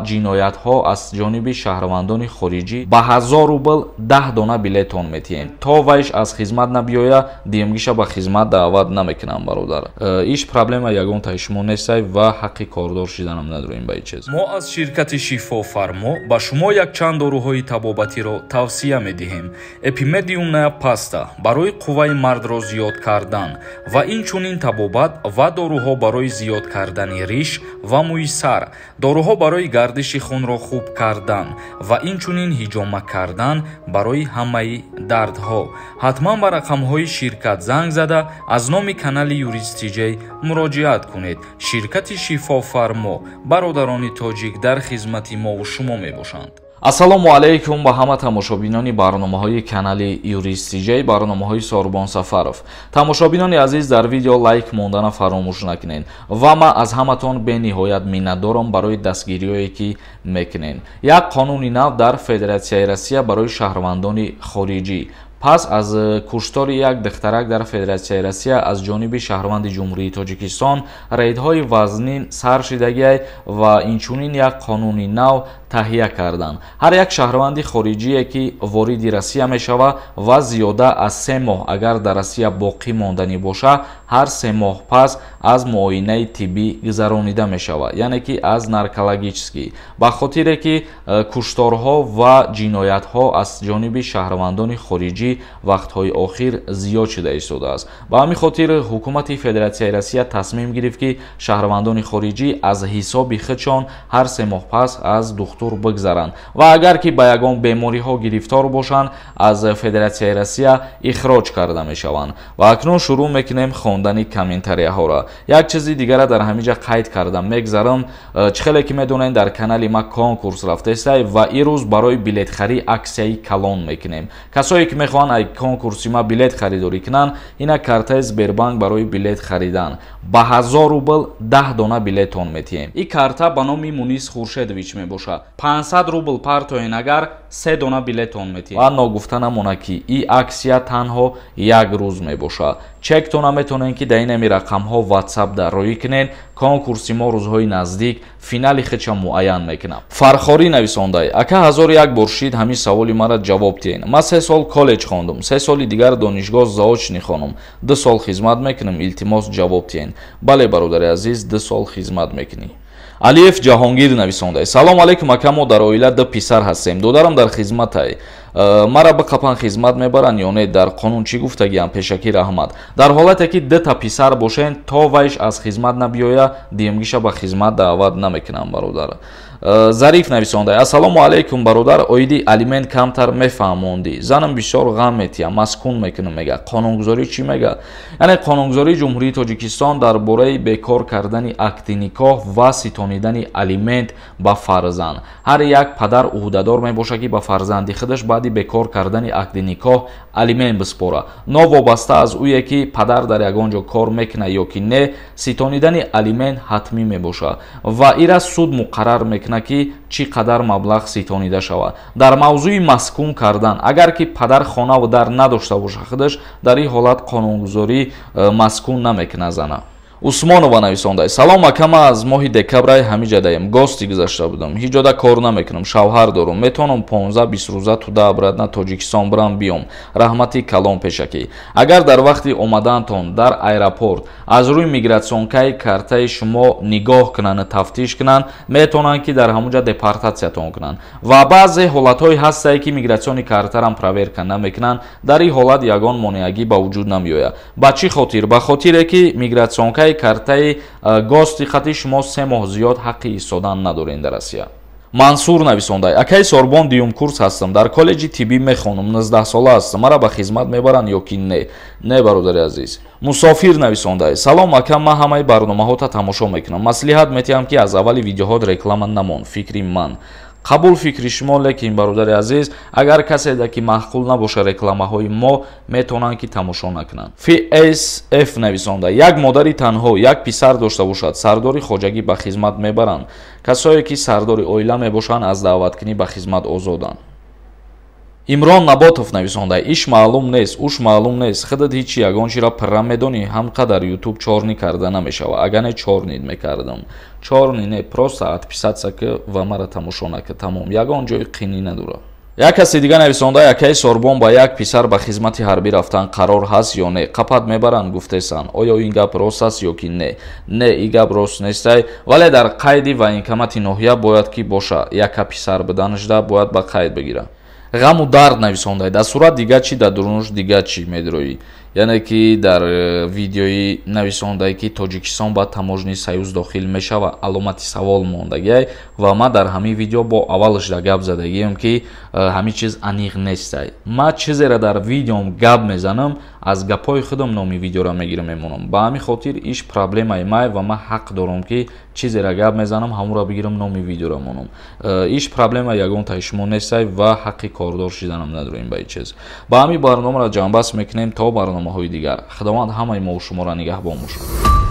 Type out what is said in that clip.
جنایت‌ها از جانب شهروندان خارجی به 1000 روبل 10 دانه بلیتون میتیم تا ویش از خدمت نبیاید دیمگیش به خدمت دعوت نمیکنم برادر. ایش پرابلم یگان تا شما نیست و حقی کاردار شدنم نداریم به این چیز. ما از شرکت شفا فرما با شما یک چند داروهای طبابتی را توصیه میدهیم. اپیمدیوم نیا پاستا برای قوه مرد را زیاد کردن و اینچنین طبابت و داروها برای زیاد کردن ریش و موی سر، داروها برای گردش خون را خوب کردن و اینچنین حجامه کردن برای همه دردها. حتما به رقم‌های شرکت زنگ زده از نام کانال یوریست جی مراجعت کنید. شرکت شفا فرما برادران تاجیک در خدمت ما و شما میباشند. ассалому алайкум ба ҳама тамошобинони барномаҳои канали юрист ҷей, барномаҳои Сорбон Сафаров. Тамошобинони азиз, дар видео лайк мондана фаромӯш накунед ва ман аз ҳаматон бениҳоят миннатдорам барои дастгириҳое ки мекунед. Як қонуни нав дар Федератсияи Россия барои шаҳрвандони хориҷӣ. پس از کشتار یک دخترک در فدراسیای روسیه از جانب شهروند جمهوری تاجیکستان ریدهای وزنین سر شدگی و اینچنین یک قانونی نو تهیه کردند. هر یک شهروند خارجی که وارد روسیه می شود و زیاده از 3 ماه اگر در روسیه باقی ماندنی باشه هر 3 ماه پس از معاینه طبی گذرانیده می شود، یعنی که از نارکولوژیستی. به خاطر که کشتارها و جنایت‌ها از جانب شهروندان خارجی وقت‌های آخر زیاد شده ایستاده است. به همین خاطر حکومت فدراسیای روسیه تصمیم گرفت که شهروندان خارجی از حساب خودشان هر 3 ماه پس از دکتر بگذرند و اگر که به یگان بیماری‌ها گرفتار باشند از فدراسیای روسیه اخراج کرده می‌شوند. و اکنون شروع می‌کنیم خواندن کامنتاری‌ها را. یک چیز دیگر را در همینجا قید کردم می‌گذارم. چخیلی که می‌دونین در کانال ما کنکورس رفته است و این روز برای بلیط خرید اکسیای کلان می‌کنیم. کسایی که می‌خوان ای کنکورسی ما بلیط خریداری کنن اینا کارت سبربانک برای بلیط خریدن به 1000 روبل 10 دانه بلیتون میتیم. این کارت به نام مونیس خورشیدویچ میباشه. 500 روبل پارتوین اگر 3 دانه بلیتون میتیم. و نگفتنم اونه که این اکسیا تنها یک روز میباشه. چک تو نمیتونین که در این رقم ها واتساپ در روی کنین. کنکورسی ما روزهای نزدیک فینال خودشان معین میکنم. فرخاری نویسنده اکا 1001 برشید همین سوالی مرا جواب دین. ما 3 سال کالج خواندم. 3 سال دیگر دانشگاه заочный خانم. 2 سال خدمت میکنم. التماس جواب دین. بله برادر عزیز 2 سال خدمت میکنی. алиев ҷаҳонгир нависонда. салому алайкум ака, мо дар оила 2 писар ҳастем. додарам дар хизматай. мара ба қапан хизмат мебаранд ё не? дар қонун чӣ гуфтагиам? пешакӣ раҳмат. дар ҳолате ки 2 та писар бошен то вайш аз хизмат набиёя диемгиша ба хизмат даъват намекунам бародар. зариф нависонда. ассалому алайкум бародар, оиди алимент камтар мефаҳмонди. занам бисёр ғам метиҳам, маскун мекунам мега. қонунгузорӣ чӣ мега? яъне қонунгузории ҷумҳурии тоҷикистон дар бораи бекор кардани акди никоҳ ва ситонидани алимент ба фарзанд. ҳар як падар уҳдадор мебошад ки ба фарзанди худаш баъди бекор кардани акди никоҳ алимент биспора. новобаста аз ӯе ки падар дар ягон ҷо кор мекунад ё ки не, ситонидани алимент ҳатмӣ мебошад ва ира суд муқаррар мекунад ки чӣ қадар маблағ ситонида шавад. дар мавзӯи маскун кардан, агар ки падар хонаву дар надошта боша худаш, дар ин ҳолат қонунгузорӣ маскун намекунад зана. усмонова нависонда. салом ака, ман аз моҳи декабраи ҳамиҷа даем гости гузашта будам. ҳеҷ ҷода кор намекунам, шавҳар дорам. метавонам 15-20 рӯза туда обратно тоҷикистон бирам биём. раҳмати калон пешакӣ. агар дар вақти омадантон дар аэропорт аз рӯи мигратсионкаи картаи шумо нигоҳ кунанд, тафтиш кунанд, метавонанд ки дар ҳамунҷа депортатсиятон кунанд. ва баъзе ҳолатҳое ҳастае ки мигратсиони картарам проверка намекунанд. дар ин ҳолат ягон монеагӣ ба вуҷуд намеояд. ба чӣ хотир? ба хотире ки мигратсионкаи картаи гости хати шумо 3 моҳ зиёд ҳаққи истодан надоред дар Россия. мансур нависонда. акаи Сорбон дуюм курс ҳастам. дар коллеҷи тиббӣ мехонам. 19 сола ҳастам. мара ба хизмат мебаранд ё ки не? не бародари азиз. мусофир нависонда. салом ака, ман ҳамаи барномаҳота тамошо мекунам. маслиҳат метиҳам ки аз аввали видеоҳот реклама намон. фикри ман қабул фикри шумо, лекин бародари азиз, агар касе ки маъқул набоша рекламаҳои мо, метавонанд ки тамошо накунанд. FSF нависонда. як модари танҳо як писар дошта бошад, сардори хоҷагӣ ба хизмат мебаранд. касое ки сардори оила мебошанд аз даъваткунӣ ба хизмат озоданд. имрон наботов нависонда иш маълум нест уш маълум нест худат ҳичи ягончиро прамедони ҳамқадар ютуб чорни карда намешава агане чорнид мекардам чорни не просто отписаться ки ва мара тамошо нака тамом ягон ҷои қинӣ надора. як каси дига нависонда якаи сорбон ба як писар ба хизмати ҳарбӣ рафтан қарор ҳаст ё не қапат мебаранд гуфтесан оё ин гап рост аст ё ки не ин гап рост нестай вале дар қайди военкомати ноҳия бояд ки боша яка писар биданижда бояд ба қайд бигира ғаму дард нависонда дар сурат дига чи дар дурунуш дига чи медроӣ яъне ки дар видеои нависондаи ки тоҷикистон ба таможнии союз дохил мешава аломати савол мондагиай ва ма дар ҳамин видео бо аввалашда гап задагием ки ҳамин чиз аниқ нестай ма чизеро дар видеом гап мезанам аз гапҳои худам номи видеоро мегирам мемонам ба ҳамин хотир иш проблемаи май ва ма ҳақ дорам ки чизеро гап мезанам ҳамонро бигирам номи видеоро монам иш проблема ягонтаи шумо нестай ва ҳаққи кордор шиданам надорем ба ин чиз ба ҳамин барномаро ҷамъбаст мекунем то барномаҳои дигар худованд ҳамаи мо шуморо нигаҳбон бошад.